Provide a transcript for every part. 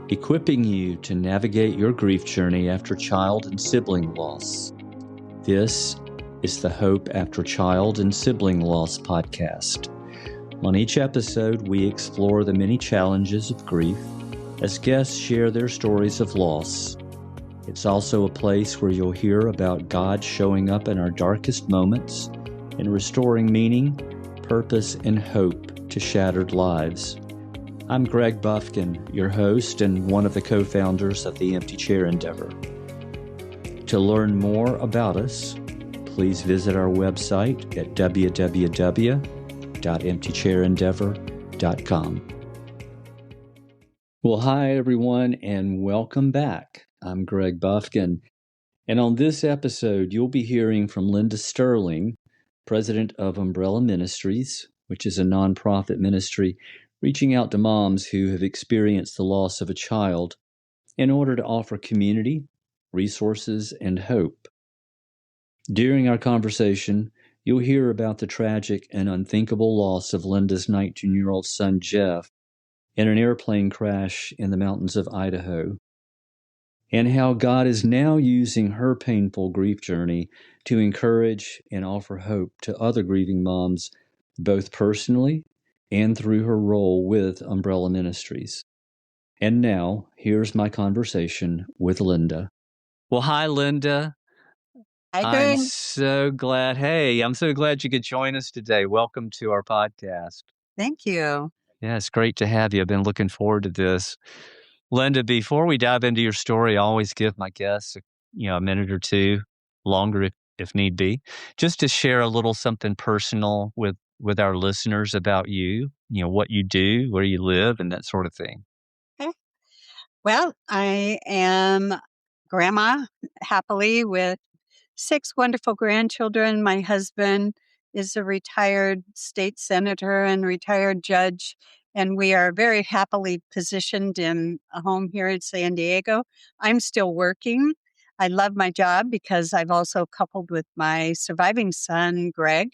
equipping you to navigate your grief journey after child and sibling loss. This is the Hope After Child and Sibling Loss podcast. On each episode, we explore the many challenges of grief as guests share their stories of loss. It's also a place where you'll hear about God showing up in our darkest moments and restoring meaning, purpose, and hope to shattered lives. I'm Greg Bufkin, your host and one of the co-founders of the Empty Chair Endeavor. To learn more about us, please visit our website at www.emptychairendeavor.com. Well, hi everyone, and welcome back. I'm Greg Bufkin, and on this episode, you'll be hearing from Linda Stirling, president of Umbrella Ministries, which is a nonprofit ministry reaching out to moms who have experienced the loss of a child in order to offer community, resources, and hope. During our conversation, you'll hear about the tragic and unthinkable loss of Linda's 19-year-old son, Jeff, in an airplane crash in the mountains of Idaho, and how God is now using her painful grief journey to encourage and offer hope to other grieving moms, both personally and through her role with Umbrella Ministries. And now, here's my conversation with Linda. Well, hi, Linda. Hi, I'm Greg. so glad you could join us today. Welcome to our podcast. Thank you. Yeah, it's great to have you. I've been looking forward to this. Linda, before we dive into your story, I always give my guests, a minute or two, longer if need be, just to share a little something personal with our listeners about you, what you do, where you live, and that sort of thing. Okay. Well, I am grandma, happily, with 6 wonderful grandchildren. My husband is a retired state senator and retired judge, and we are very happily positioned in a home here in San Diego. I'm still working. I love my job because I've also coupled with my surviving son, Greg,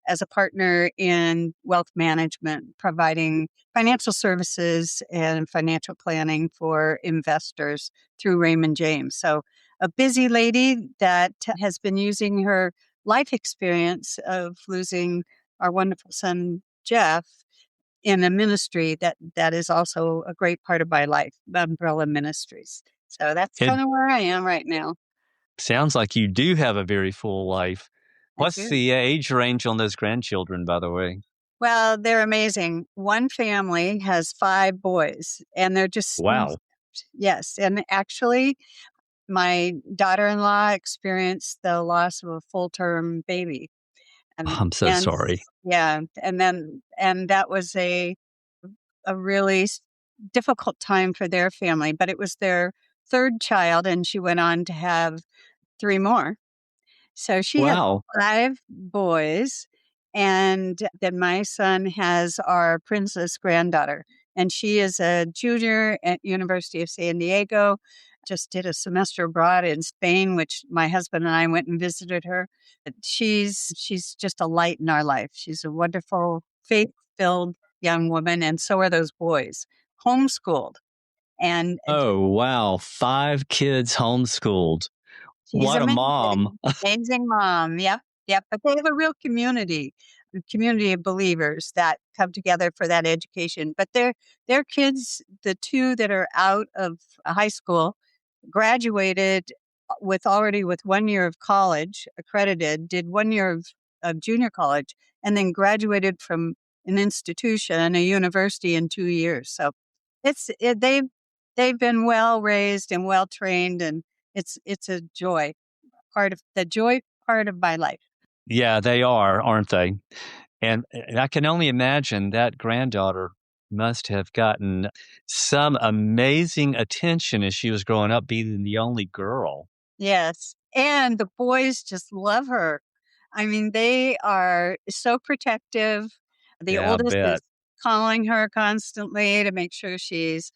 as a partner in wealth management, providing financial services and financial planning for investors through Raymond James. So a busy lady that has been using her life experience of losing our wonderful son, Jeff, in a ministry that is also a great part of my life, Umbrella Ministries. So that's It kind of where I am right now. sounds like you do have a very full life. I What's do. the age range on those grandchildren, by the way? Well, they're amazing. One family has 5 boys, and they're just Wow. yes. And actually, my daughter-in-law experienced the loss of a full-term baby. I'm so And sorry. yeah, and that was a really difficult time for their family, but it was their 3rd child, and she went on to have 3 more. So she has Wow. 5 boys, and then my son has our princess granddaughter, and she is a junior at University of San Diego. Just did a semester abroad in Spain, which my husband and I went and visited her. But she's just a light in our life. She's a wonderful, faith-filled young woman, and so are those boys, homeschooled. And Oh, wow. 5 kids homeschooled. she's What a mom. amazing. Amazing mom. Yep. Yep. But they have a real community, a community of believers that come together for that education. But their kids, the 2 that are out of high school, graduated with 1 year of college, accredited, did 1 year of junior college, and then graduated from an institution, a university, in 2 years. So they've been well raised and well trained, and it's a joy part of my life. Yeah, they are, aren't they? And I can only imagine that granddaughter must have gotten some amazing attention as she was growing up, being the only girl. Yes. And the boys just love her. I mean, they are so protective. The Yeah, I oldest is bet. calling her constantly to make sure she's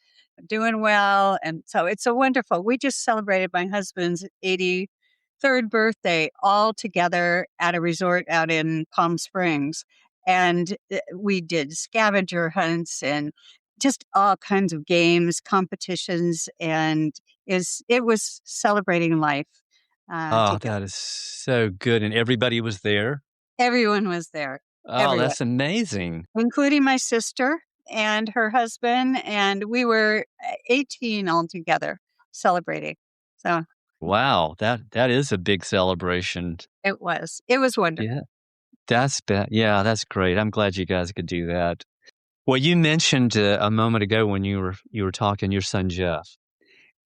doing well. And so it's a wonderful. We just celebrated my husband's 83rd birthday all together at a resort out in Palm Springs. And we did scavenger hunts and just all kinds of games, competitions, and it was celebrating life Oh, together. that is so good. And everybody was there? Everyone was there, Oh, everyone, that's amazing. including my sister and her husband, and we were 18 altogether celebrating. So Wow, that is a big celebration. it was wonderful. Yeah, yeah, that's great. I'm glad you guys could do that. Well, you mentioned a moment ago when you were talking your son Jeff,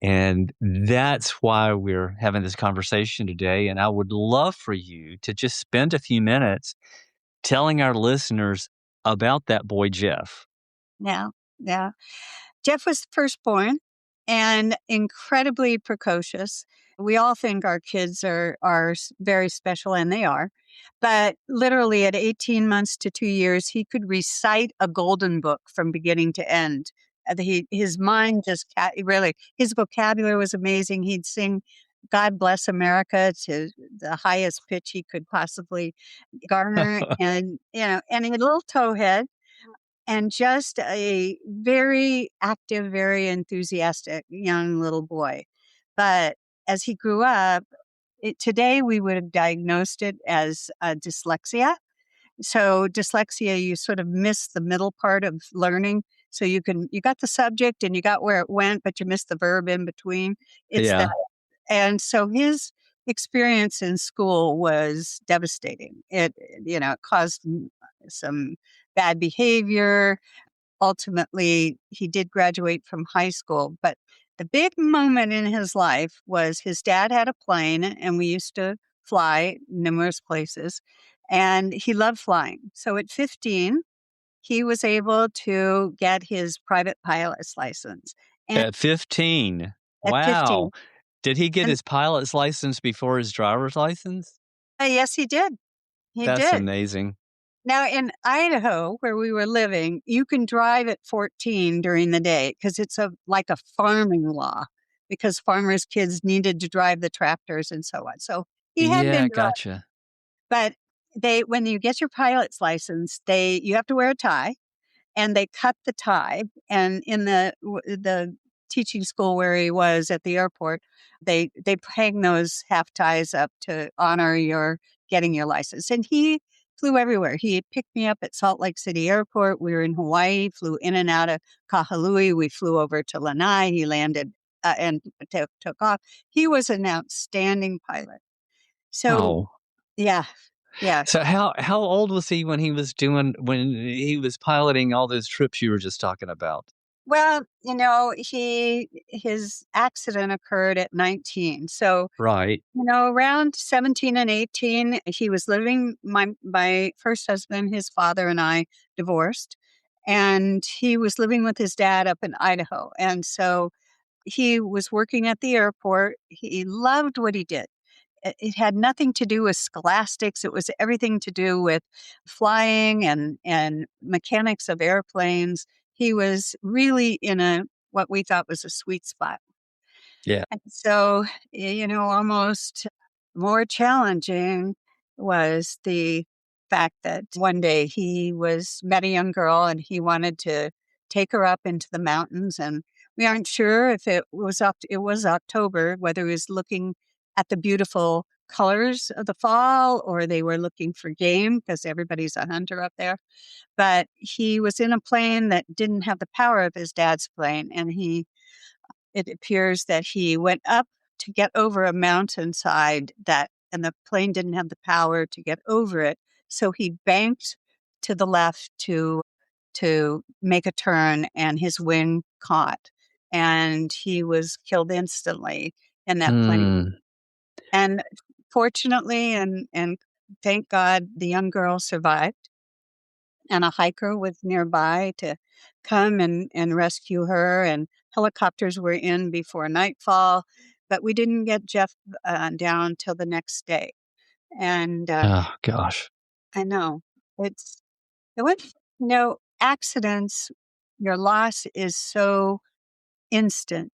and that's why we're having this conversation today. And I would love for you to just spend a few minutes telling our listeners about that boy Jeff. Yeah, yeah. Jeff was the firstborn and incredibly precocious. We all think our kids are very special, and they are. But literally at 18 months to 2 years, he could recite a golden book from beginning to end. His mind just really, his vocabulary was amazing. He'd sing "God Bless America" to the highest pitch he could possibly garner, and and he had a little towhead and just a very active, very enthusiastic young little boy. But as he grew up, today we would have diagnosed it as dyslexia. So dyslexia, you sort of miss the middle part of learning. So you got the subject and you got where it went, but you missed the verb in between. It's that. Yeah. And so his experience in school was devastating. It caused some bad behavior. Ultimately, he did graduate from high school, but the big moment in his life was his dad had a plane and we used to fly numerous places, and he loved flying. So at 15, he was able to get his private pilot's license. And At 15. at 15, Wow. Did he get and his pilot's license before his driver's license? yes, he did. He That's did. amazing. Now, in Idaho, where we were living, you can drive at 14 during the day because it's like a farming law, because farmers' kids needed to drive the tractors and so on. So he had Yeah, been driving, gotcha. but when you get your pilot's license, you have to wear a tie, and they cut the tie. And in the teaching school where he was at the airport, they hang those half ties up to honor your getting your license. And he flew everywhere. He picked me up at Salt Lake City Airport. We were in Hawaii, flew in and out of Kahului. We flew over to Lanai. He landed and took off. He was an outstanding pilot. So Oh. yeah, yeah. So how old was he when he was piloting all those trips you were just talking about? Well, his accident occurred at 19. So, Right. around 17 and 18, he was living my first husband, his father and I divorced, and he was living with his dad up in Idaho. And so he was working at the airport. He loved what he did. It had nothing to do with scholastics. It was everything to do with flying and mechanics of airplanes. He was really in a what we thought was a sweet spot. Yeah. And so, almost more challenging was the fact that one day he met a young girl and he wanted to take her up into the mountains. And we aren't sure if it was October, whether he was looking at the beautiful colors of the fall or they were looking for game because everybody's a hunter up there. But he was in a plane that didn't have the power of his dad's plane, and it appears that he went up to get over a mountainside and the plane didn't have the power to get over it. So he banked to the left to make a turn, and his wing caught, and he was killed instantly in that plane. Mm. And fortunately, and thank God, the young girl survived, and a hiker was nearby to come and rescue her, and helicopters were in before nightfall, but we didn't get Jeff down till the next day. And Oh gosh. I know it was accidents. Your loss is so instant.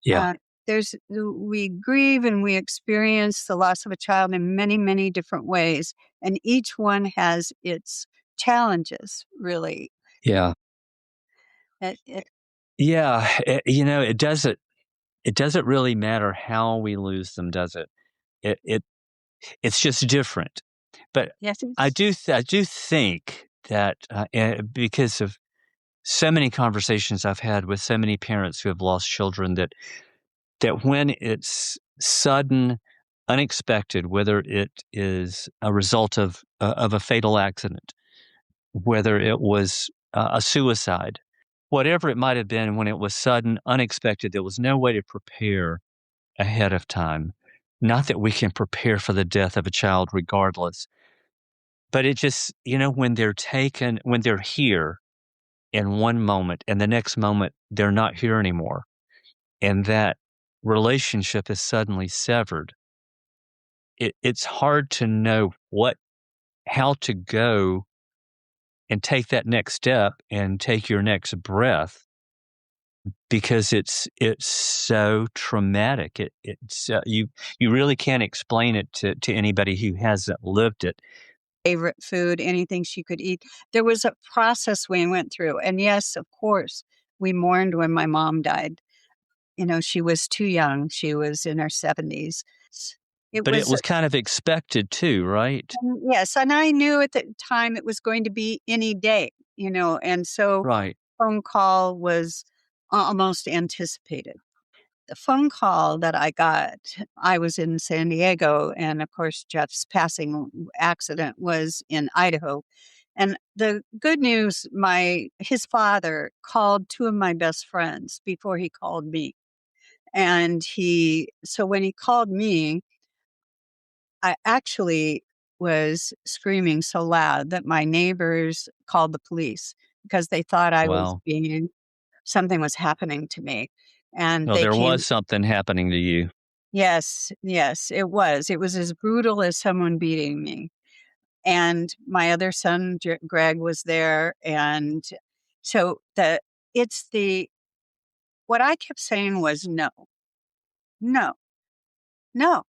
Yeah. Uh, we grieve and we experience the loss of a child in many, many different ways, and each one has its challenges, really. Yeah. It Yeah, it doesn't really matter how we lose them, does it? It it's just different. But yes, it's I do think that because of so many conversations I've had with so many parents who have lost children, that when it's sudden, unexpected, whether it is a result of a fatal accident, whether it was a suicide, whatever it might have been, when it was sudden, unexpected, there was no way to prepare ahead of time. Not that we can prepare for the death of a child regardless, but it just, when they're here in one moment and the next moment they're not here anymore, and that relationship is suddenly severed, it's hard to know how to go and take that next step and take your next breath, because it's so traumatic. You really can't explain it to anybody who hasn't lived it. favorite food, anything she could eat. There was a process we went through, and yes, of course, we mourned when my mom died. She was too young. She was in her 70s. It But it was was kind of expected too, right? yes, and I knew at the time it was going to be any day, and so Right. phone call was almost anticipated. The phone call that I got, I was in San Diego, and of course, Jeff's passing accident was in Idaho. And the good news, his father called two of my best friends before he called me. And so when he called me, I actually was screaming so loud that my neighbors called the police because they thought Wow. something was happening to me. And Well, they there was came. something happening to you. Yes, yes, it was. It was as brutal as someone beating me. And my other son, Greg, was there. And so what I kept saying was no, no, no.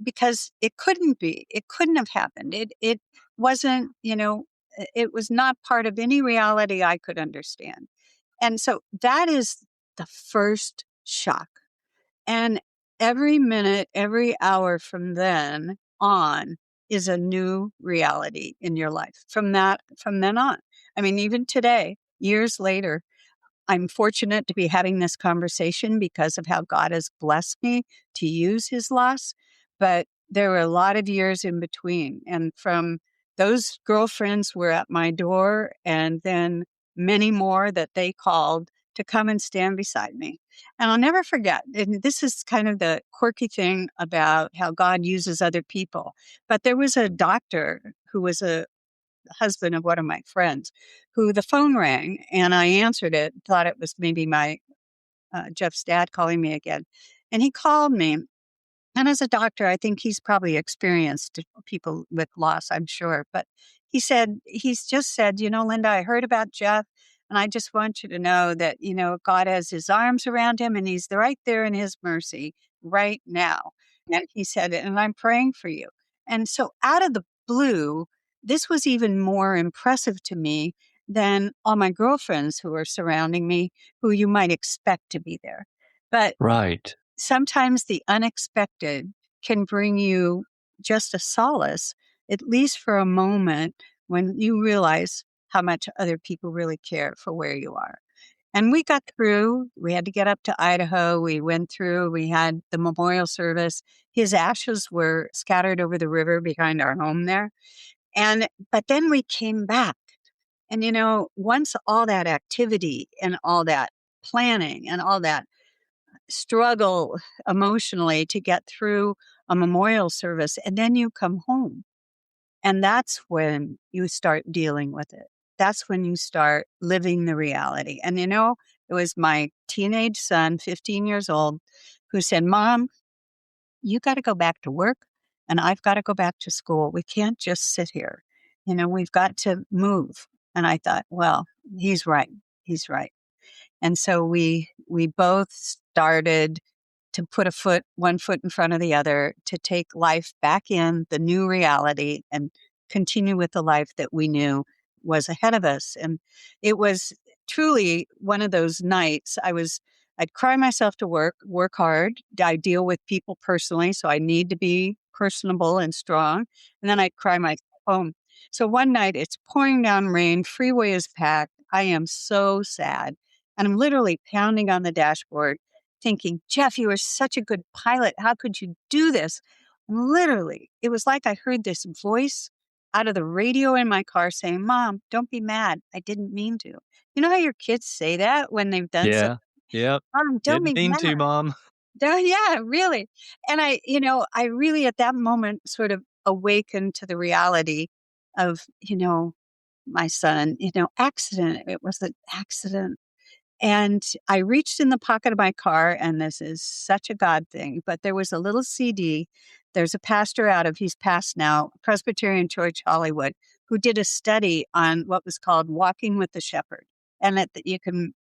Because it couldn't be. It couldn't have happened. It wasn't, it was not part of any reality I could understand. And so that is the first shock. And every minute, every hour from then on is a new reality in your life. From then on. I mean, even today, years later, I'm fortunate to be having this conversation because of how God has blessed me to use his loss. But there were a lot of years in between. And from those girlfriends were at my door, and then many more that they called to come and stand beside me. And I'll never forget. And this is kind of the quirky thing about how God uses other people. But there was a doctor who was a husband of one of my friends, who the phone rang and I answered it, thought it was maybe my Jeff's dad calling me again. And he called me. And as a doctor, I think he's probably experienced people with loss, I'm sure. But he's just said, Linda, I heard about Jeff. And I just want you to know that, God has his arms around him and he's right there in his mercy right now. And he said, and I'm praying for you. And so out of the blue, this was even more impressive to me than all my girlfriends who are surrounding me, who you might expect to be there. But Right. sometimes the unexpected can bring you just a solace, at least for a moment, when you realize how much other people really care for where you are. And we got through. We had to get up to Idaho. We went through. We had the memorial service. His ashes were scattered over the river behind our home there. But then we came back. And, once all that activity and all that planning and all that struggle emotionally to get through a memorial service, and then you come home. And that's when you start dealing with it. That's when you start living the reality. And it was my teenage son, 15 years old, who said, Mom, you got to go back to work and I've got to go back to school. We can't just sit here. We've got to move. And I thought, well, he's right. He's right. And so we both started to put one foot in front of the other, to take life back in the new reality and continue with the life that we knew was ahead of us. And it was truly one of those nights. I'd cry myself to work hard. I deal with people personally, so I need to be personable and strong. And then I'd cry myself home. So one night it's pouring down rain, freeway is packed. I am so sad. And I'm literally pounding on the dashboard thinking, Jeff, you are such a good pilot. How could you do this? And literally, it was like I heard this voice out of the radio in my car saying, Mom, don't be mad. I didn't mean to. You know how your kids say that when they've done something? Yeah. Yep. Mom, don't Didn't be mean mad. to, Mom. Yeah, really. And I really at that moment sort of awakened to the reality of, my son, accident. It was an accident. And I reached in the pocket of my car, and this is such a God thing, but there was a little CD. There's a pastor he's passed now, Presbyterian Church Hollywood, who did a study on what was called Walking with the Shepherd. And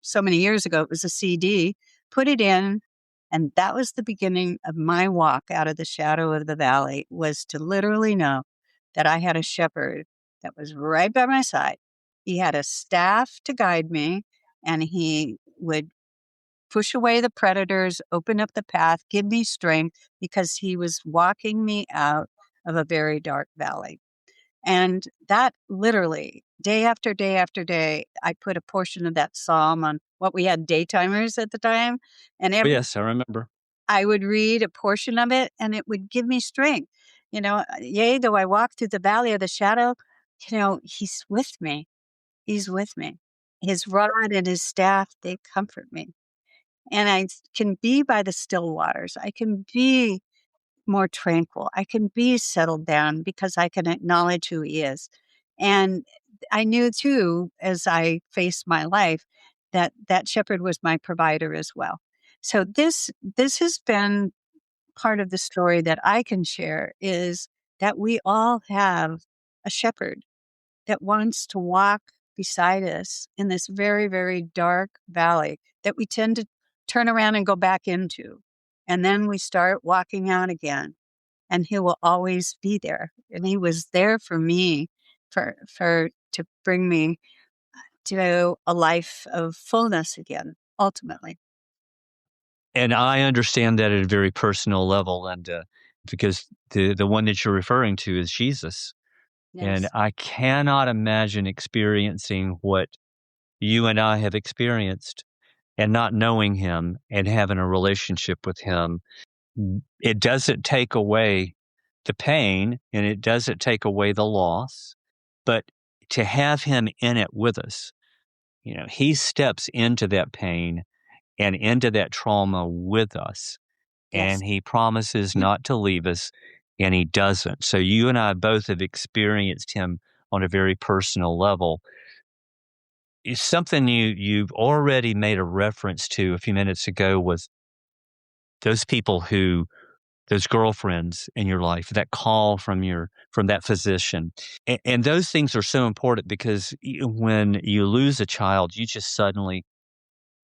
so many years ago, it was a CD, put it in, and that was the beginning of my walk out of the shadow of the valley, was to literally know that I had a shepherd that was right by my side. He had a staff to guide me, and he would push away the predators, open up the path, give me strength, because he was walking me out of a very dark valley. And that literally, day after day after day, I put a portion of that psalm on what we had daytimers at the time. And Oh, yes, I remember. I would read a portion of it and it would give me strength. Yea, though I walk through the valley of the shadow, he's with me. He's with me. His rod and his staff, they comfort me. And I can be by the still waters. I can be more tranquil. I can be settled down because I can acknowledge who he is. And I knew too, as I faced my life, that that shepherd was my provider as well. So this has been part of the story that I can share, is that we all have a shepherd that wants to walk beside us in this very, very dark valley that we tend to turn around and go back into. And then we start walking out again, and he will always be there. And he was there for me to bring me to a life of fullness again, ultimately. And I understand that at a very personal level, and because the one that you're referring to is Jesus. And Yes. I cannot imagine experiencing what you and I have experienced and not knowing him and having a relationship with him. It doesn't take away the pain and it doesn't take away the loss, but to have him in it with us, he steps into that pain and into that trauma with us. Yes. And he promises not to leave us, and he doesn't. So you and I both have experienced him on a very personal level. It's something you've already made a reference to a few minutes ago, was those people those girlfriends in your life, that call from that physician. And those things are so important because when you lose a child, you just suddenly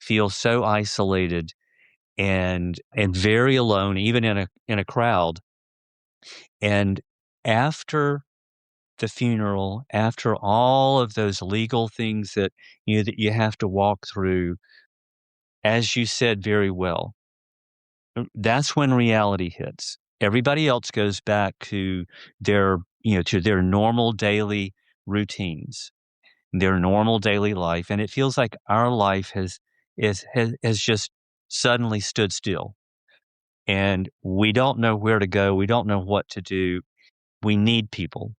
feel so isolated and very alone, even in a crowd. And after the funeral, after all of those legal things that you have to walk through, as you said very well, that's when reality hits. Everybody else goes back to their normal daily routines, their normal daily life, and it feels like our life has just suddenly stood still. And we don't know where to go. We don't know what to do. We need people.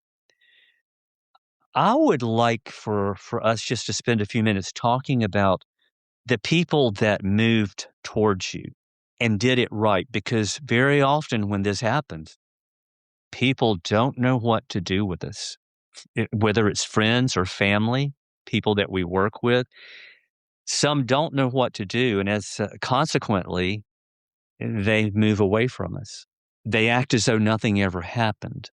I would like for us just to spend a few minutes talking about the people that moved towards you and did it right, because very often when this happens, people don't know what to do with us, whether it's friends or family, people that we work with. Some don't know what to do, and as consequently, they move away from us. They act as though nothing ever happened.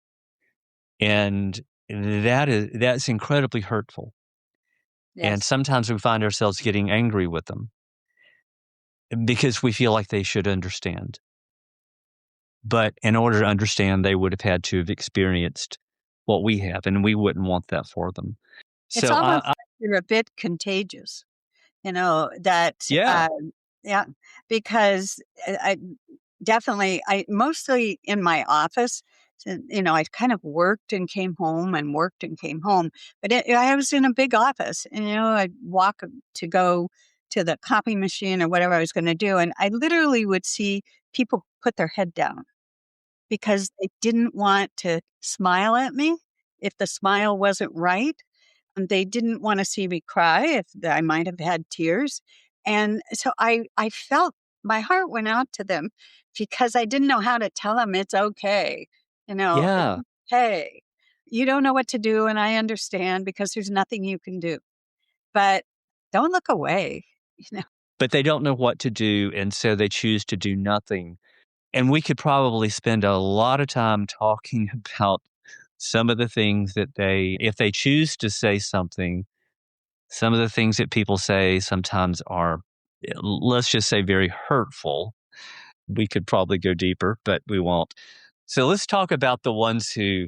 And that's incredibly hurtful. And Yes. sometimes we find ourselves getting angry with them because we feel like they should understand. But in order to understand, they would have had to have experienced what we have, and we wouldn't want that for them. It's So almost like you're a bit contagious. that, Yeah. yeah, because I definitely, I mostly in my office, so, I kind of worked and came home and worked and came home, but I was in a big office and, I'd walk to go to the copy machine or whatever I was going to do. And I literally would see people put their head down because they didn't want to smile at me if the smile wasn't right. And they didn't want to see me cry if I might have had tears. And so I felt my heart went out to them because I didn't know how to tell them it's okay. It's Yeah. okay. You don't know what to do, and I understand because there's nothing you can do. But don't look away. You know, But they don't know what to do, and so they choose to do nothing. And we could probably spend a lot of time talking about some of the things that if they choose to say something, some of the things that people say sometimes are, let's just say, very hurtful. We could probably go deeper, but we won't. So let's talk about the ones who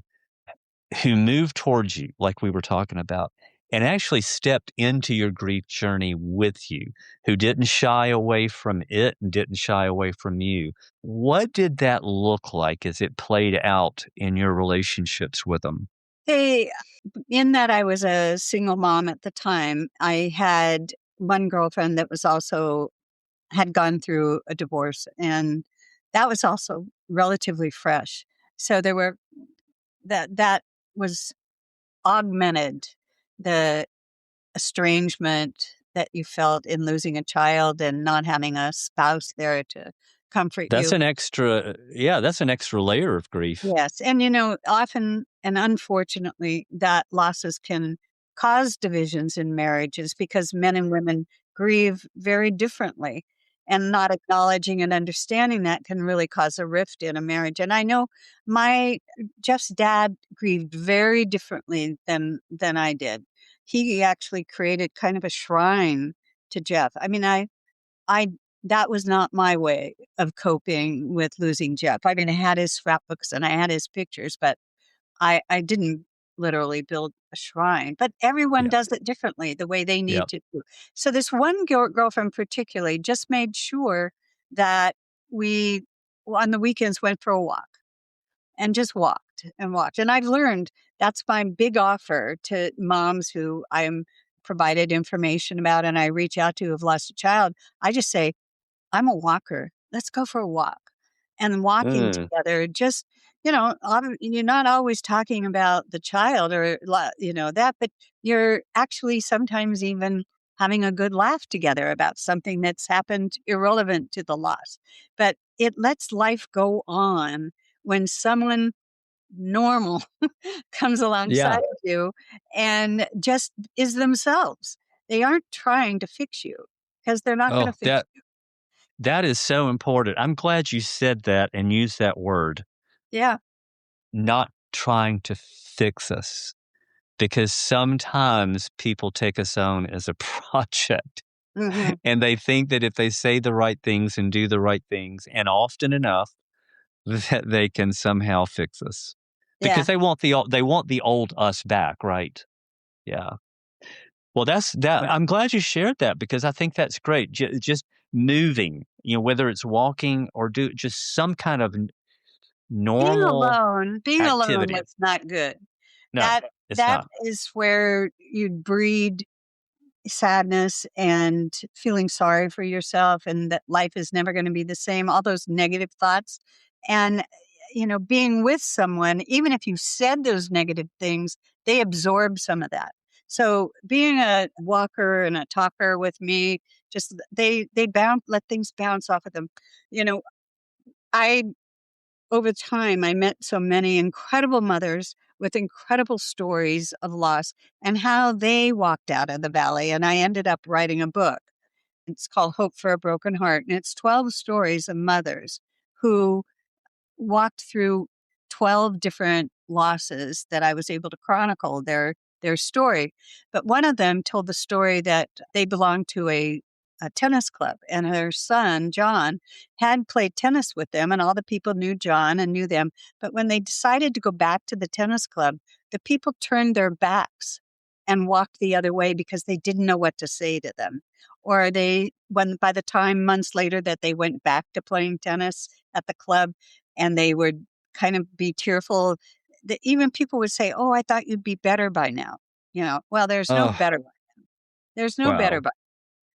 moved towards you, like we were talking about, and actually stepped into your grief journey with you, who didn't shy away from it and didn't shy away from you. What did that look like as it played out in your relationships with them? they in that I was a single mom at the time, I had one girlfriend that was also had gone through a divorce, and that was also relatively fresh. So there were that was augmented the estrangement that you felt in losing a child and not having a spouse there to comfort That's you. an extra, yeah, that's an extra layer of grief. Yes, and, often and unfortunately, that losses can cause divisions in marriages because men and women grieve very differently, and not acknowledging and understanding that can really cause a rift in a marriage. And I know my Jeff's dad grieved very differently than I did. He actually created kind of a shrine to Jeff. I mean, I that was not my way of coping with losing Jeff. I mean, I had his scrapbooks and I had his pictures, but I didn't literally build a shrine. But everyone Yeah. does it differently, the way they need Yep. to do. So this one girlfriend particularly just made sure that we, on the weekends, went for a walk and just walked and walked. And I've learned that's my big offer to moms who I'm provided information about and I reach out to who've lost a child. I just say, I'm a walker. Let's go for a walk. And walking Mm, together, just, you're not always talking about the child or, that, but you're actually sometimes even having a good laugh together about something that's happened irrelevant to the loss. But it lets life go on when someone normal comes alongside yeah. of you and just is themselves. They aren't trying to fix you because they're not going to Oh, fix you. that is so important. I'm glad you said that and used that word, Yeah. not trying to fix us, because sometimes people take us on as a project Hmm. and they think that if they say the right things and do the right things and often enough, that they can somehow fix us Yeah. because they want the old us back, right? Yeah. Well, that's that. Right. I'm glad you shared that because I think that's great. Just moving, whether it's walking or do just some kind of normal Being alone activity. was not good. No, That it's that not. is where you breed sadness and feeling sorry for yourself and that life is never going to be the same, all those negative thoughts. And, being with someone, even if you said those negative things, they absorb some of that. So being a walker and a talker with me, just they bounce, let things bounce off of them. You know, I over time, I met so many incredible mothers with incredible stories of loss and how they walked out of the valley. And I ended up writing a book. It's called Hope for a Broken Heart. And it's 12 stories of mothers who walked through 12 different losses that I was able to chronicle their story. But one of them told the story that they belonged to a tennis club and her son, John, had played tennis with them and all the people knew John and knew them. But when they decided to go back to the tennis club, the people turned their backs and walked the other way because they didn't know what to say to them. Or when by the time months later that they went back to playing tennis at the club and they would kind of be tearful, that even people would say, "Oh, I thought you'd be better by now." Well, there's no Oh, better. There's no better. wow. But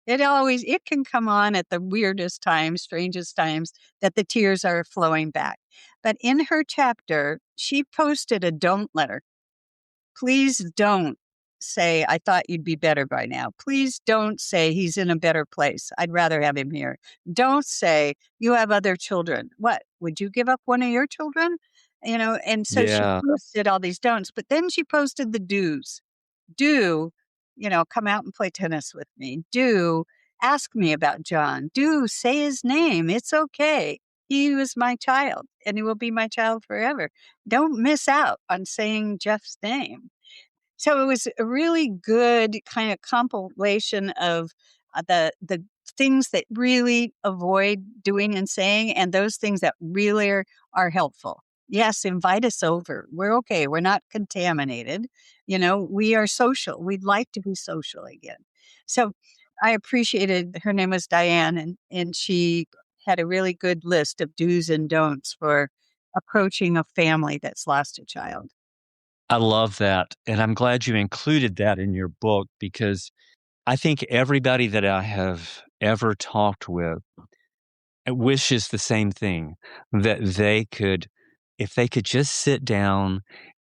it can come on at the weirdest times, strangest times that the tears are flowing back. But in her chapter, she posted a don't letter. Please don't say, "I thought you'd be better by now." Please don't say, "He's in a better place. I'd rather have him here." Don't say, "You have other children. What? Would you give up one of your children?" And so she Yeah. posted all these don'ts, but then she posted the do's. Do, come out and play tennis with me. Do ask me about John. Do say his name. It's okay. He was my child and he will be my child forever. Don't miss out on saying Jeff's name. So it was a really good kind of compilation of the things that really avoid doing and saying, and those things that really are helpful. Yes, invite us over. We're okay. We're not contaminated. We are social. We'd like to be social again. So I appreciated her name was Diane, and she had a really good list of do's and don'ts for approaching a family that's lost a child. I love that. And I'm glad you included that in your book because I think everybody that I have ever talked with wishes the same thing that if they could just sit down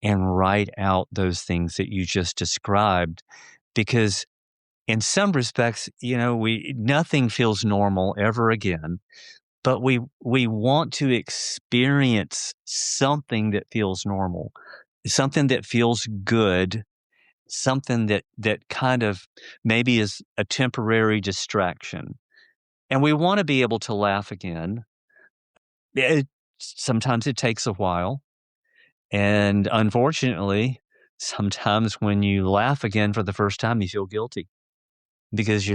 and write out those things that you just described, because in some respects, nothing feels normal ever again, but we want to experience something that feels normal, something that feels good, something that kind of maybe is a temporary distraction. And we want to be able to laugh again. Sometimes it takes a while. And unfortunately, sometimes when you laugh again for the first time, you feel guilty because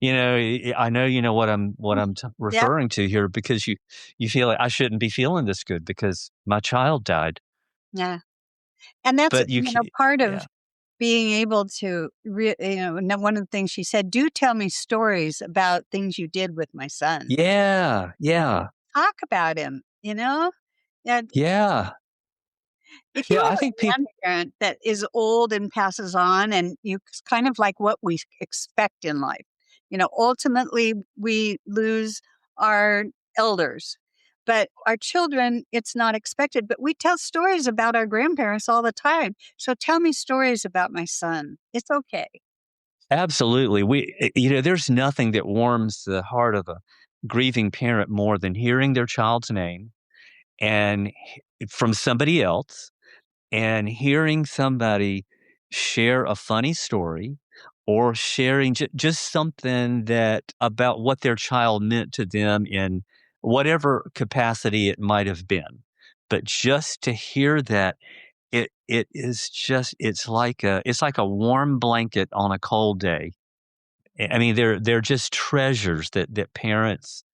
I know you know what I'm Yep. referring to here because you feel like I shouldn't be feeling this good because my child died. Yeah. And that's, But part of yeah. being able to, one of the things she said, "Do tell me stories about things you did with my son. Yeah. Yeah. Talk about him, And Yeah. if you Yeah. I have think a people grandparent that is old and passes on, and it's kind of like what we expect in life. Ultimately, we lose our elders. But our children, it's not expected. But we tell stories about our grandparents all the time. So tell me stories about my son. It's okay. absolutely. There's nothing that warms the heart of a grieving parent more than hearing their child's name and from somebody else and hearing somebody share a funny story or sharing just something that about what their child meant to them in whatever capacity it might have been. But just to hear that, it is just it's like a warm blanket on a cold day. I mean, they're just treasures that parents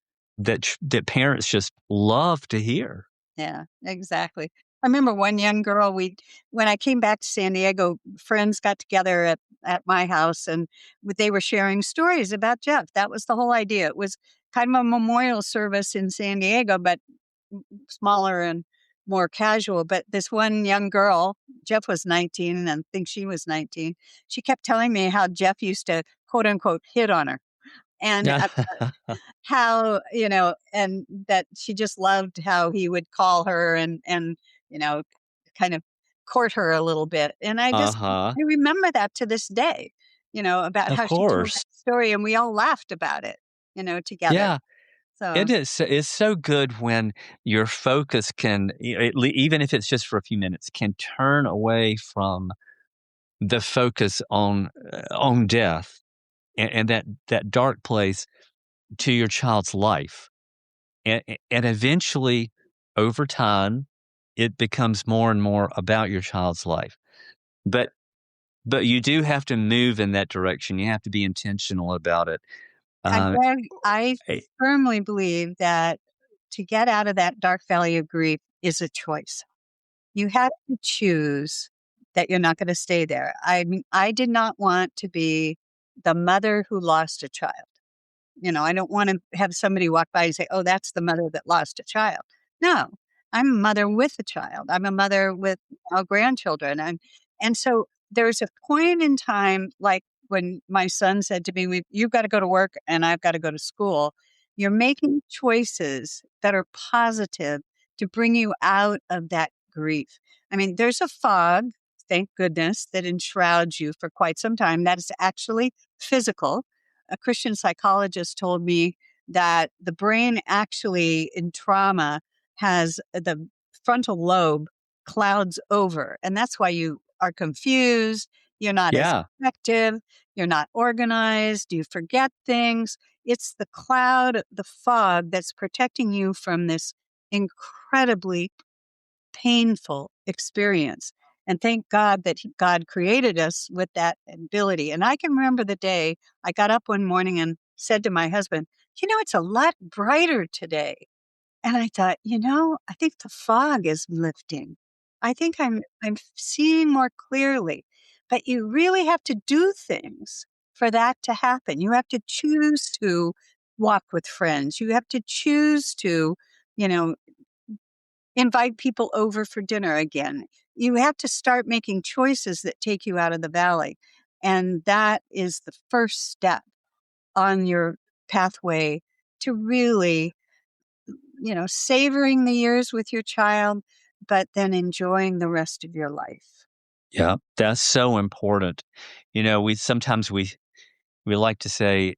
just love to hear. Yeah, exactly. I remember one young girl, when I came back to San Diego, friends got together at my house and they were sharing stories about Jeff. That was the whole idea. It was kind of a memorial service in San Diego, but smaller and more casual. But this one young girl, Jeff was 19 and I think she was 19. She kept telling me how Jeff used to quote unquote hit on her. And how, and that she just loved how he would call her and, you know, kind of court her a little bit. And Uh-huh. I remember that to this day, about Of how she told that course. story and we all laughed about it, together. Yeah. So It's so good when your focus can, even if it's just for a few minutes, can turn away from the focus on death and that dark place to your child's life. And eventually, over time, it becomes more and more about your child's life. But but you do have to move in that direction. You have to be intentional about it. Uh, I eh, firmly believe that to get out of that dark valley of grief is a choice. You have to choose that you're not going to stay there. I mean, I did not want to be the mother who lost a child. I don't want to have somebody walk by and say, oh, that's the mother that lost a child. No, I'm a mother with a child. I'm a mother with grandchildren. And so there's a point in time, like when my son said to me, you've got to go to work and I've got to go to school. You're making choices that are positive to bring you out of that grief. I mean, there's a fog, thank goodness, that enshrouds you for quite some time. That is actually physical. A Christian psychologist told me that the brain actually in trauma has the frontal lobe clouds over. And that's why you are confused. You're not as Yeah. effective. You're not organized. You forget things. It's the cloud, the fog that's protecting you from this incredibly painful experience. And thank God that God created us with that ability. And I can remember the day I got up one morning and said to my husband, it's a lot brighter today. And I thought, I think the fog is lifting. I think I'm seeing more clearly. But you really have to do things for that to happen. You have to choose to walk with friends. You have to choose to, you know, invite people over for dinner again. You have to start making choices that take you out of the valley. And that is the first step on your pathway to really, savoring the years with your child, but then enjoying the rest of your life. Yeah, that's so important. We like to say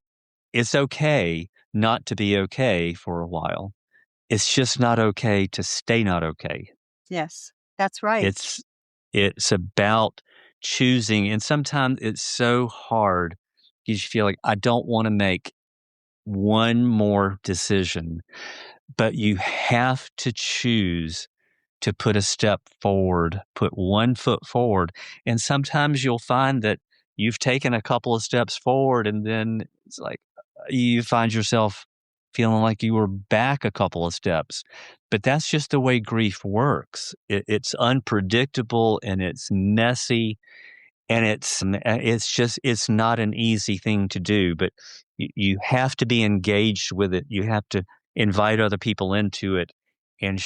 it's okay not to be okay for a while. It's just not okay to stay not okay. Yes, that's right. It's it's about choosing, and sometimes it's so hard because you feel like I don't want to make one more decision, but you have to choose to put a step forward, put one foot forward. And sometimes you'll find that you've taken a couple of steps forward and then it's like you find yourself feeling like you were back a couple of steps. But that's just the way grief works. It's unpredictable and it's messy and it's not an easy thing to do, but you have to be engaged with it. You have to invite other people into it and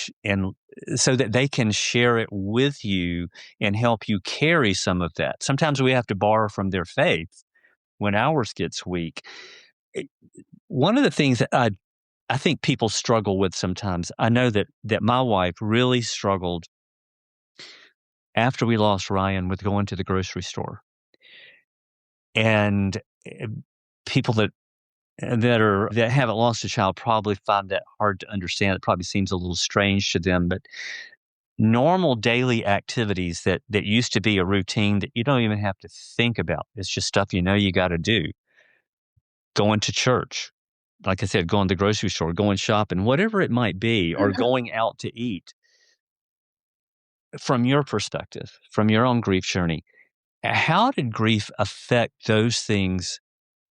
so that they can share it with you and help you carry some of that. Sometimes we have to borrow from their faith when ours gets weak. It- One of the things that I think people struggle with sometimes, I know that my wife really struggled after we lost Ryan with going to the grocery store. And people that haven't lost a child probably find that hard to understand. It probably seems a little strange to them, but normal daily activities that used to be a routine that you don't even have to think about. It's just stuff you got to do. Going to church, like I said, going to the grocery store, going shopping, whatever it might be, or going out to eat. From your perspective, from your own grief journey, how did grief affect those things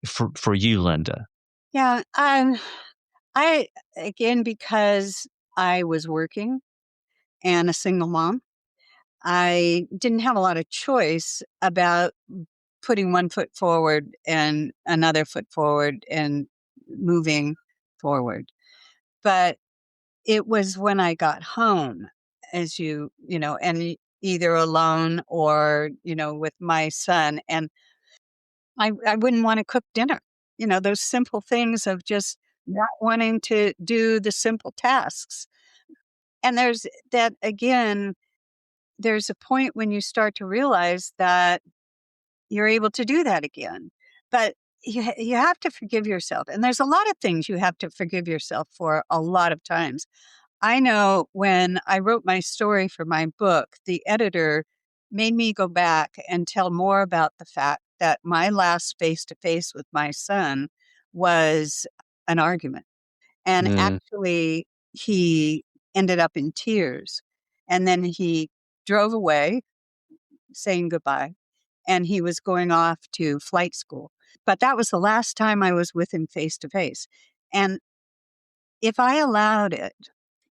for you, Linda? Yeah. I, again, because I was working and a single mom, I didn't have a lot of choice about putting one foot forward and another foot forward and moving forward. But it was when I got home, as and either alone or, with my son. And I wouldn't want to cook dinner, those simple things of just not wanting to do the simple tasks. And there's that again, there's a point when you start to realize that you're able to do that again. But you have to forgive yourself. And there's a lot of things you have to forgive yourself for a lot of times. I know when I wrote my story for my book, the editor made me go back and tell more about the fact that my last face to face with my son was an argument. And Mm, actually, he ended up in tears. And then he drove away saying goodbye. And he was going off to flight school. But that was the last time I was with him face to face. And if I allowed it,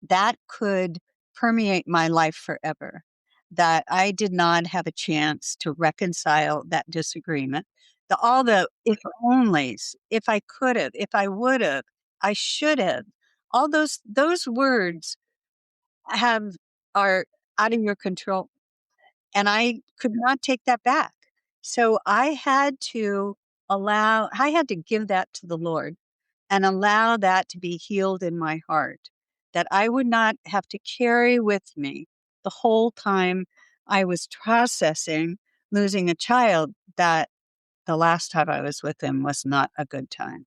that could permeate my life forever. that I did not have a chance to reconcile that disagreement. All the if onlys, if I could have, if I would have, I should have, all those words have are out of your control. And I could not take that back. So I had to give that to the Lord and allow that to be healed in my heart, that I would not have to carry with me the whole time I was processing losing a child, that the last time I was with him was not a good time.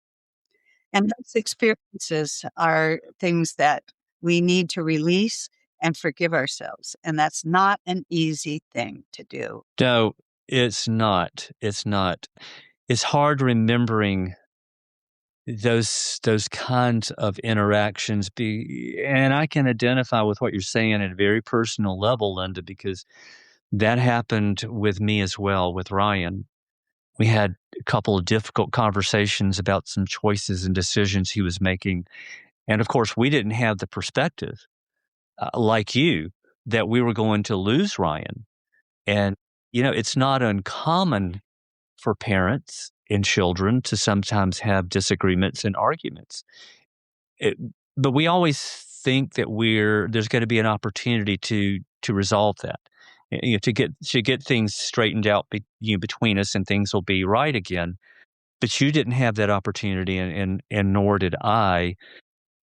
And those experiences are things that we need to release and forgive ourselves. And that's not an easy thing to do. No, it's not. It's not. It's hard remembering those kinds of interactions and I can identify with what you're saying at a very personal level, Linda, because that happened with me as well with Ryan. We had a couple of difficult conversations about some choices and decisions he was making. And of course, we didn't have the perspective, like you, that we were going to lose Ryan. And, it's not uncommon for parents and children to sometimes have disagreements and arguments. It, but we always think that there's going to be an opportunity to resolve that, to get things straightened out between us, and things will be right again. But you didn't have that opportunity, and nor did I.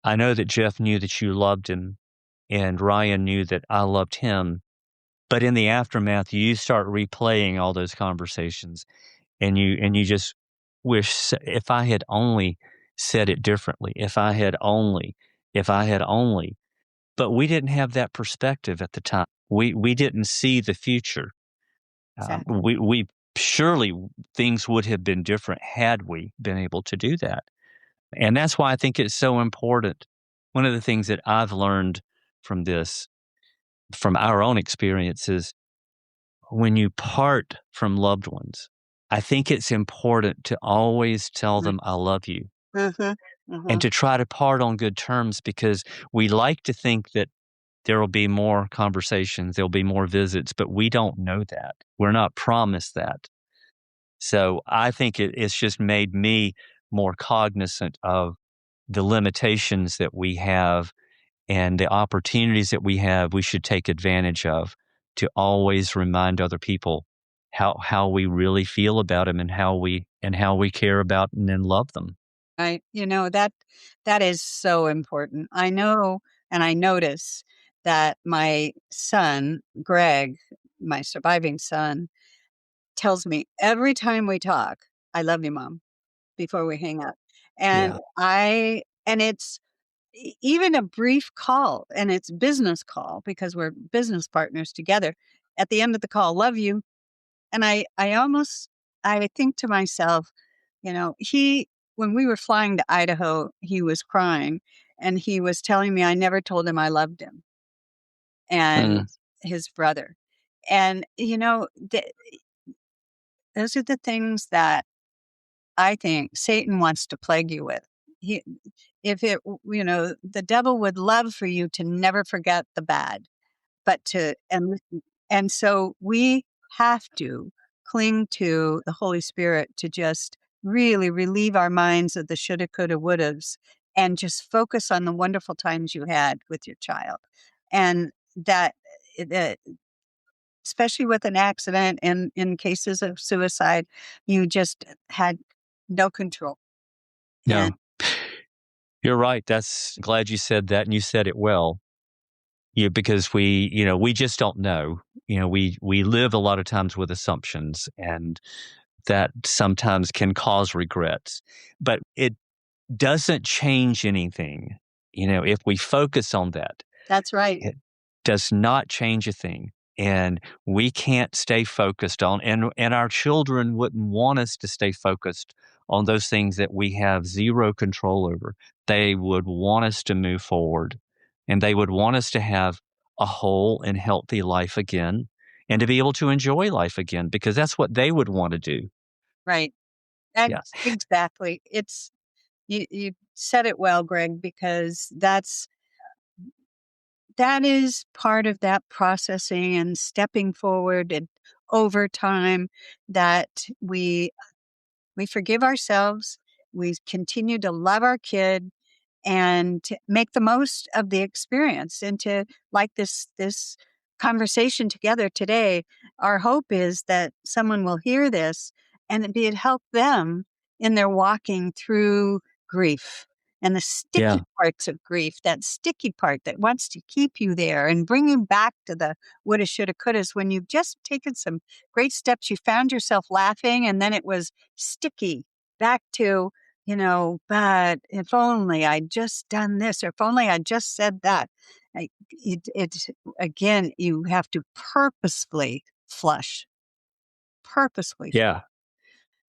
I know that Jeff knew that you loved him, and Ryan knew that I loved him. But in the aftermath, you start replaying all those conversations, and you just wish, if I had only said it differently, if I had only. But we didn't have that perspective at the time. We didn't see the future. Exactly. We surely things would have been different had we been able to do that. And that's why I think it's so important. One of the things that I've learned from this, from our own experiences, when you part from loved ones, I think it's important to always tell them, I love you, Mm-hmm. and Mm-hmm. to try to part on good terms, because we like to think that there will be more conversations, there'll be more visits, but we don't know that. We're not promised that. So I think it's just made me more cognizant of the limitations that we have and the opportunities that we have. We should take advantage of, to always remind other people how we really feel about them, and how we care about and love them. Right. That is so important. I know, and I notice that my son, Greg, my surviving son, tells me every time we talk, "I love you, Mom," before we hang up. And Yeah. it's even a brief call, and it's business call because we're business partners together. At the end of the call, "Love you." And I think to myself, when we were flying to Idaho, he was crying and he was telling me I never told him I loved him and Mm. his brother. And, those are the things that I think Satan wants to plague you with. He, if it, the devil would love for you to never forget the bad, but and so we have to cling to the Holy Spirit to just really relieve our minds of the shoulda, coulda, wouldas, and just focus on the wonderful times you had with your child. And that especially with an accident and in cases of suicide, you just had no control. And No, you're right. That's glad you said that, and you said it well. Because we just don't know. We live a lot of times with assumptions, and that sometimes can cause regrets. But it doesn't change anything. If we focus on that, that's right. it does not change a thing. And we can't stay focused on, and our children wouldn't want us to stay focused on those things that we have zero control over. They would want us to move forward, and they would want us to have a whole and healthy life again, and to be able to enjoy life again, because that's what they would want to do. Right. And Yeah. exactly. You said it well, Greg, because that is part of that processing and stepping forward and over time that we forgive ourselves, we continue to love our kid, and to make the most of the experience, and to, like this conversation together today, our hope is that someone will hear this and it help them in their walking through grief and the Yeah. sticky parts of grief, that sticky part that wants to keep you there and bring you back to the woulda, shoulda, couldas, when you've just taken some great steps. You found yourself laughing and then it was sticky back to, but if only I'd just done this, or if only I just said that. It's again, you have to purposefully flush, purposefully. Yeah.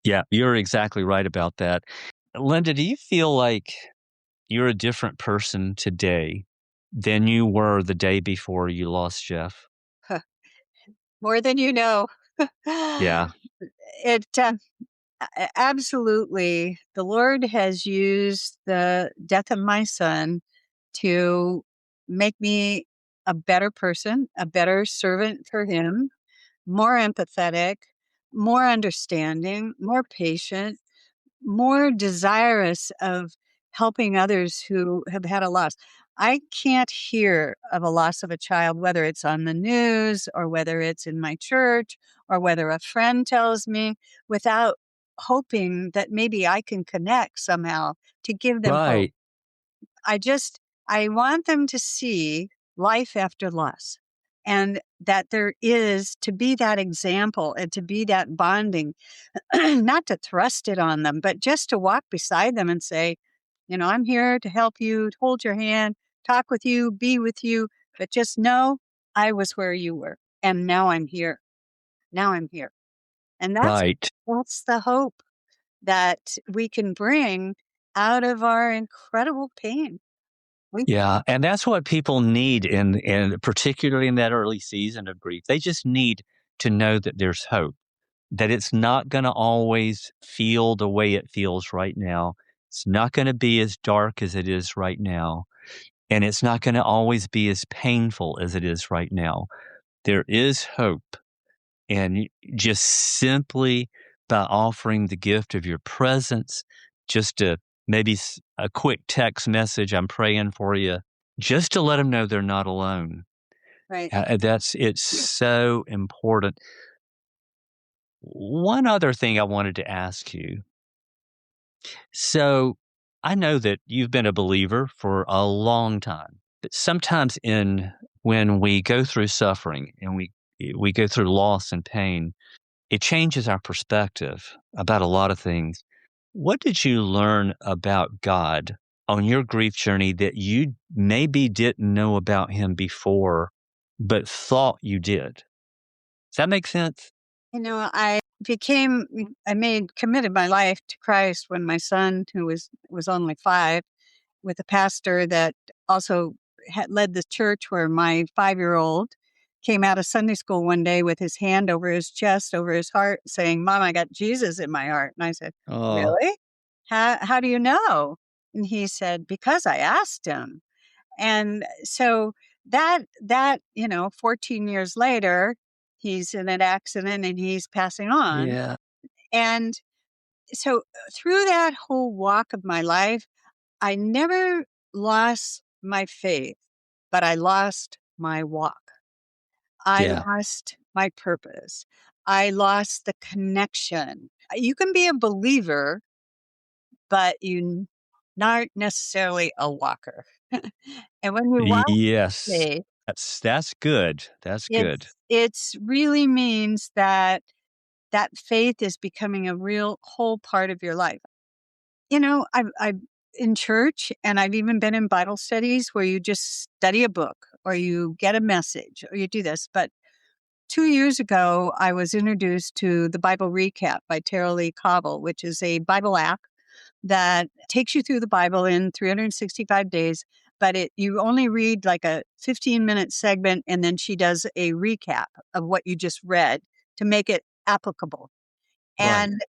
Yeah. You're exactly right about that. Linda, do you feel like you're a different person today than you were the day before you lost Jeff? More than you know. Yeah. It absolutely. The Lord has used the death of my son to make me a better person, a better servant for him, more empathetic, more understanding, more patient, more desirous of helping others who have had a loss. I can't hear of a loss of a child, whether it's on the news or whether it's in my church or whether a friend tells me, without hoping that maybe I can connect somehow to give them hope. Right. I just, I want them to see life after loss, and that there is to be that example and to be that bonding, not to thrust it on them, but just to walk beside them and say, I'm here to help you, to hold your hand, talk with you, be with you, but just know I was where you were. And now I'm here. Now I'm here. And Right. that's the hope that we can bring out of our incredible pain. We Yeah. And that's what people need and particularly in that early season of grief. They just need to know that there's hope, that it's not going to always feel the way it feels right now. It's not going to be as dark as it is right now. And it's not going to always be as painful as it is right now. There is hope. And just simply by offering the gift of your presence, just maybe a quick text message, I'm praying for you, just to let them know they're not alone. right. It's so important. One other thing I wanted to ask you. So I know that you've been a believer for a long time, but sometimes when we go through suffering and we go through loss and pain, it changes our perspective about a lot of things. What did you learn about God on your grief journey that you maybe didn't know about him before, but thought you did? Does that make sense? I made committed my life to Christ when my son, who was only 5, with a pastor that also had led the church, where my 5-year-old came out of Sunday school one day with his hand over his chest, over his heart, saying, "Mom, I got Jesus in my heart." And I said, Oh, "Really? How do you know?" And he said, "Because I asked him." And so 14 years later, he's in an accident and he's passing on. yeah, And so through that whole walk of my life, I never lost my faith, but I lost my walk. I yeah, lost my purpose. I lost the connection. You can be a believer, but you not necessarily a walker. And when you walk yes. faith, That's good. That's good. it's really means that that faith is becoming a real whole part of your life. I've in church, and I've even been in Bible studies where you just study a book or you get a message or you do this. But 2 years ago, I was introduced to the Bible Recap by Tara Lee Cobble, which is a Bible app that takes you through the Bible in 365 days. But you only read like a 15-minute segment, and then she does a recap of what you just read to make it applicable. Right. And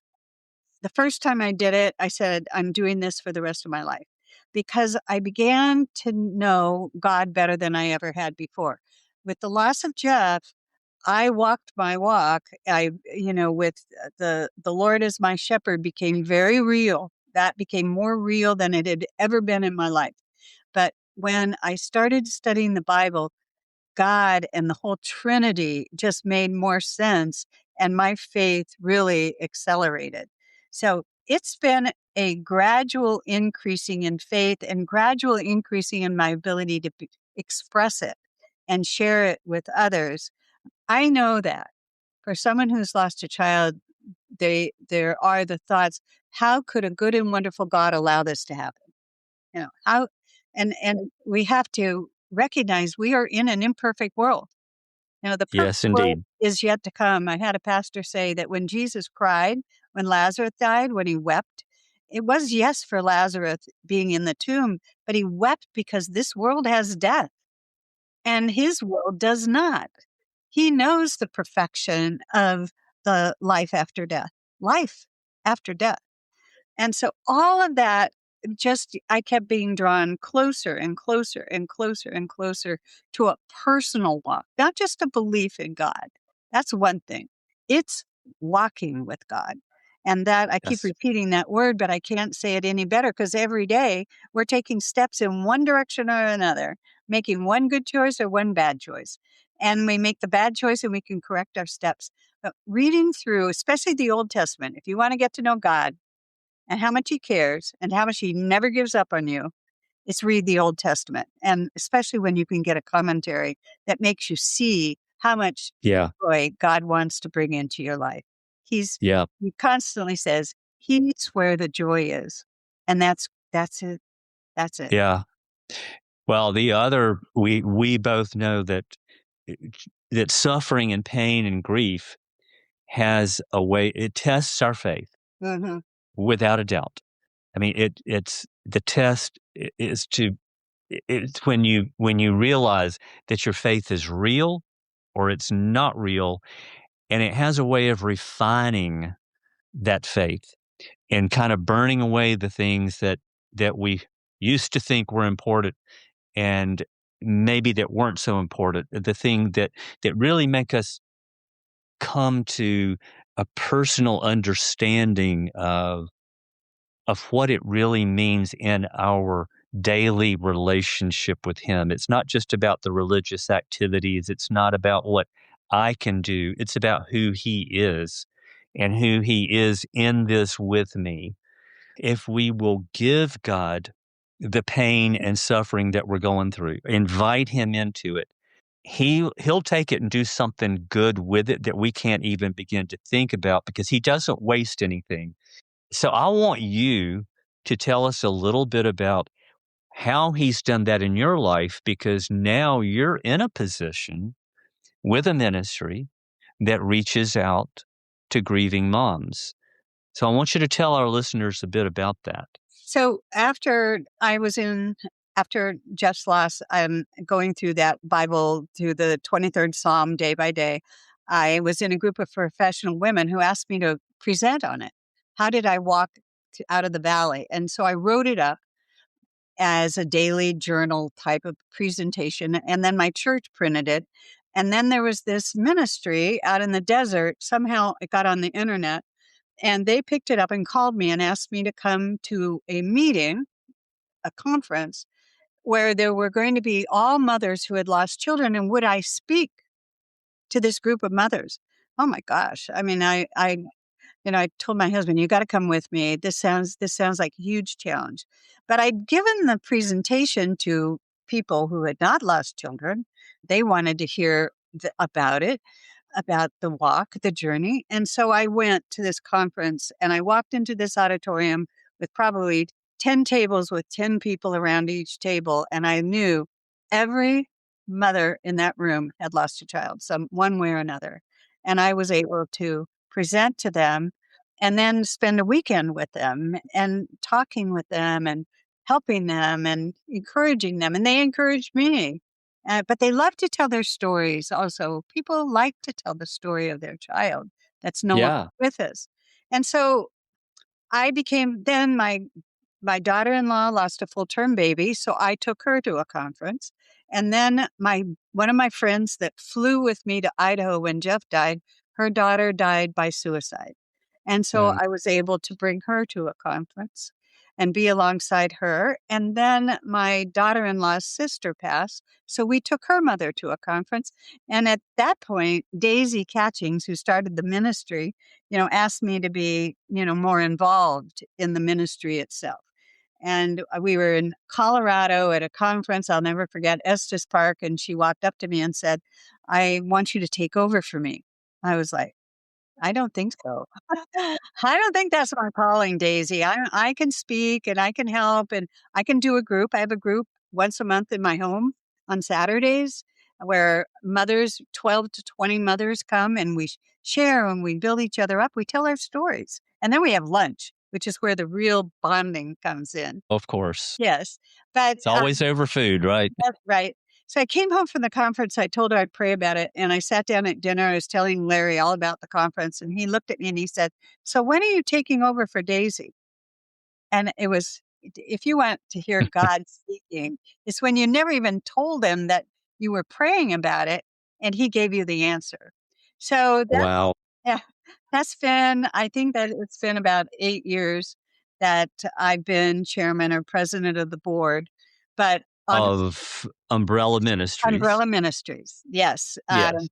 the first time I did it, I said, "I'm doing this for the rest of my life." because I began to know God better than I ever had before. With the loss of Jeff, I walked my walk. With the Lord as my shepherd became very real. That became more real than it had ever been in my life. But when I started studying the Bible, God and the whole Trinity just made more sense, and my faith really accelerated. So it's been a gradual increasing in faith and gradual increasing in my ability to express it and share it with others. I know that for someone who's lost a child, there are the thoughts, how could a good and wonderful God allow this to happen? How, and we have to recognize we are in an imperfect world. The perfect Yes, world indeed. is yet to come. I had a pastor say that when Jesus cried, when Lazarus died, when he wept, it was, yes, for Lazarus being in the tomb, but he wept because this world has death and his world does not. He knows the perfection of the life after death. And so all of that, I kept being drawn closer and closer and closer and closer to a personal walk, not just a belief in God. That's one thing. It's walking with God. And that I keep Yes. repeating that word, but I can't say it any better because every day we're taking steps in one direction or another, making one good choice or one bad choice. And we make the bad choice and we can correct our steps. But reading through, especially the Old Testament, if you want to get to know God, and how much he cares and how much he never gives up on you, it's read the Old Testament. And especially when you can get a commentary that makes you see how much Yeah. joy God wants to bring into your life. Yeah. He constantly says, he's where the joy is. And that's it. That's it. Yeah. Well, we both know that suffering and pain and grief has a way, it tests our faith Mm-hmm. without a doubt. I mean, it's the test is to it's when you realize that your faith is real or it's not real, and it has a way of refining that faith and kind of burning away the things that we used to think were important and maybe that weren't so important. The thing that really make us come to a personal understanding of what it really means in our daily relationship with him. It's not just about the religious activities. It's not about what I can do. It's about who he is and who he is in this with me. If we will give God the pain and suffering that we're going through, invite him into it, he'll take it and do something good with it that we can't even begin to think about because he doesn't waste anything. So I want you to tell us a little bit about how he's done that in your life, because now you're in a position with a ministry that reaches out to grieving moms. So I want you to tell our listeners a bit about that. So after Jeff's loss, I'm going through that Bible through the 23rd Psalm day by day. I was in a group of professional women who asked me to present on it. How did I walk out of the valley? And so I wrote it up as a daily journal type of presentation. And then my church printed it. And then there was this ministry out in the desert. Somehow it got on the internet and they picked it up and called me and asked me to come to a meeting, a conference, where there were going to be all mothers who had lost children. And would I speak to this group of mothers? Oh my gosh. I mean, I told my husband, you got to come with me. This sounds like a huge challenge. But I'd given the presentation to people who had not lost children. They wanted to hear about it, about the walk, the journey. And so I went to this conference and I walked into this auditorium with probably 10 tables with 10 people around each table. And I knew every mother in that room had lost a child, some one way or another. And I was able to present to them and then spend a weekend with them and talking with them and helping them and encouraging them. And they encouraged me. But they love to tell their stories also. People like to tell the story of their child that's no longer Yeah. with us. And so I became then my daughter-in-law lost a full-term baby, so I took her to a conference. And then one of my friends that flew with me to Idaho when Jeff died, her daughter died by suicide. And so Yeah. I was able to bring her to a conference and be alongside her. And then my daughter-in-law's sister passed, so we took her mother to a conference. And at that point, Daisy Catchings, who started the ministry, asked me to be, more involved in the ministry itself. And we were in Colorado at a conference. I'll never forget Estes Park. And she walked up to me and said, "I want you to take over for me." I was like, "I don't think so." I don't think that's my calling, Daisy. I can speak and I can help and I can do a group. I have a group once a month in my home on Saturdays where mothers, 12 to 20 mothers come and we share and we build each other up. We tell our stories. And then we have lunch, which is where the real bonding comes in. Of course. Yes. But It's always over food, right? that's right. So I came home from the conference. I told her I'd pray about it. And I sat down at dinner. I was telling Larry all about the conference. And he looked at me and he said, "So when are you taking over for Daisy?" And it was, if you want to hear God speaking, it's when you never even told him that you were praying about it and he gave you the answer. So Wow. yeah, that's been, I think that it's been about 8 years that I've been chairman or president of the board. But on Of Umbrella Ministries. Umbrella Ministries, yes. Yes.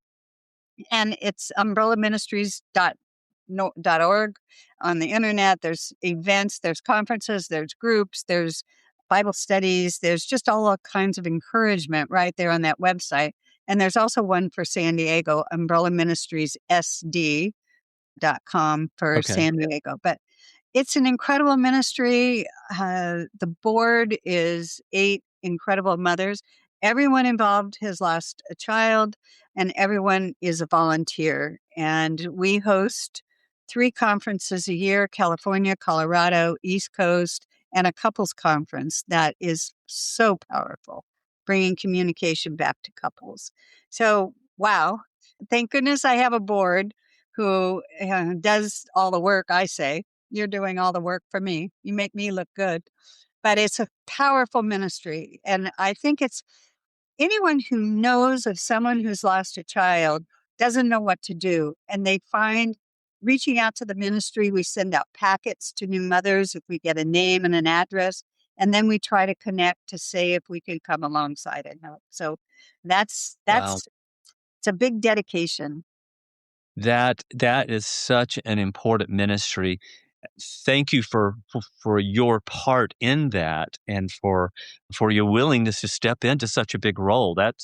And it's umbrellaministries.org on the internet. There's events, there's conferences, there's groups, there's Bible studies, there's just all kinds of encouragement right there on that website. And there's also one for San Diego, umbrellaministriessd.com for Okay. San Diego. But it's an incredible ministry. The board is 8 incredible mothers. Everyone involved has lost a child, and everyone is a volunteer. And we host 3 conferences a year: California, Colorado, East Coast, and a couples conference that is so powerful, bringing communication back to couples. So, wow. Thank goodness I have a board who does all the work, I say. "You're doing all the work for me. You make me look good." But it's a powerful ministry. And I think it's anyone who knows of someone who's lost a child doesn't know what to do. And they find reaching out to the ministry, we send out packets to new mothers if we get a name and an address. And then we try to connect to say if we can come alongside and help. So that's Wow. it's a big dedication. That is such an important ministry. Thank you for your part in that and for your willingness to step into such a big role. That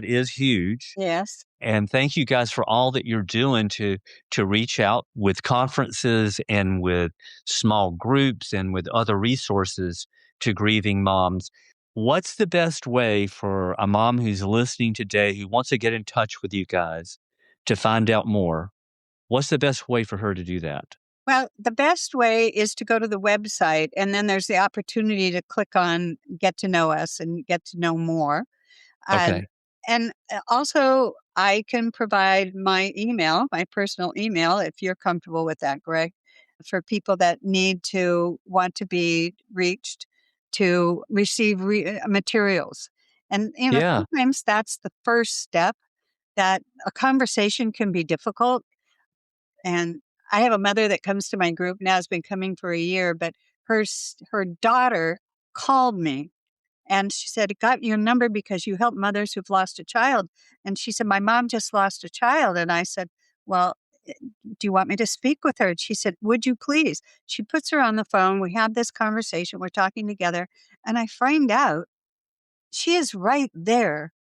is huge. Yes. And thank you guys for all that you're doing to reach out with conferences and with small groups and with other resources to grieving moms. What's the best way for a mom who's listening today who wants to get in touch with you guys to find out more? What's the best way for her to do that? Well, the best way is to go to the website, and then there's the opportunity to click on Get to Know Us and get to know more. Okay. And also, I can provide my email, my personal email, if you're comfortable with that, Greg, for people that want to be reached to receive materials. And, Yeah. sometimes that's the first step, that a conversation can be difficult. And I have a mother that comes to my group now, has been coming for a year, but her daughter called me and she said, "I got your number because you help mothers who've lost a child." And she said, "My mom just lost a child." And I said, "Well, do you want me to speak with her?" And she said, "Would you please?" She puts her on the phone. We have this conversation. We're talking together. And I find out she is right there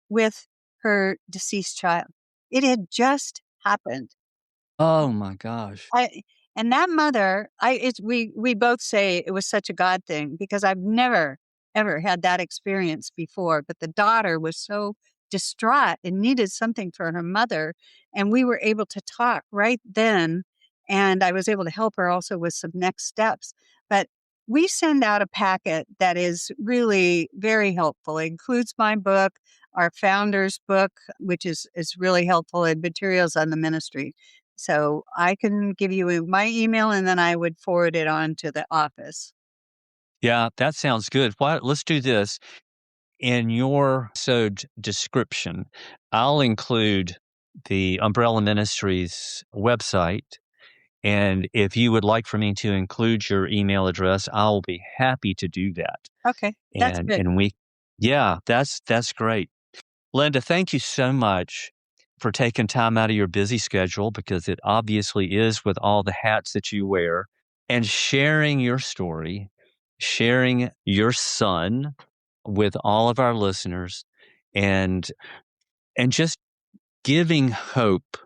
with her deceased child. It had just happened. Oh my gosh. I and that mother, we both say it was such a God thing because I've never, ever had that experience before, but the daughter was so distraught and needed something for her mother, and we were able to talk right then, and I was able to help her also with some next steps. But we send out a packet that is really very helpful. It includes my book, our founder's book, which is really helpful, and materials on the ministry. So I can give you my email and then I would forward it on to the office. Yeah, that sounds good. Let's do this. In your episode description, I'll include the Umbrella Ministries website. And if you would like for me to include your email address, I'll be happy to do that. Okay, that's good. Yeah, that's great. Linda, thank you so much for taking time out of your busy schedule, because it obviously is, with all the hats that you wear, and sharing your story, sharing your son with all of our listeners, and just giving hope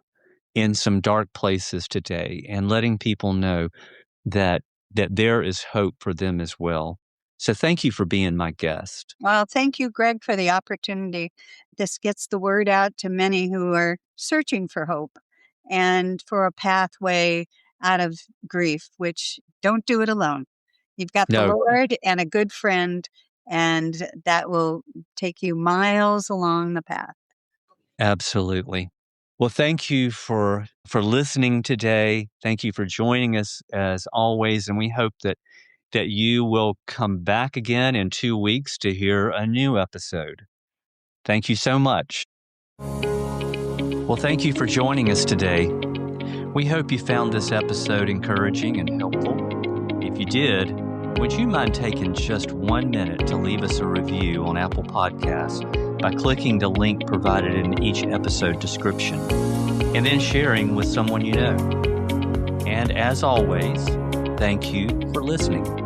in some dark places today, and letting people know that there is hope for them as well. So thank you for being my guest. Well, thank you, Greg, for the opportunity. This gets the word out to many who are searching for hope and for a pathway out of grief, which don't do it alone. You've got the No, Lord and a good friend, and that will take you miles along the path. absolutely. Well, thank you for listening today. Thank you for joining us as always, and we hope that you will come back again in 2 weeks to hear a new episode. Thank you so much. Well, thank you for joining us today. We hope you found this episode encouraging and helpful. If you did, would you mind taking just 1 minute to leave us a review on Apple Podcasts by clicking the link provided in each episode description, and then sharing with someone you know? And as always, thank you for listening.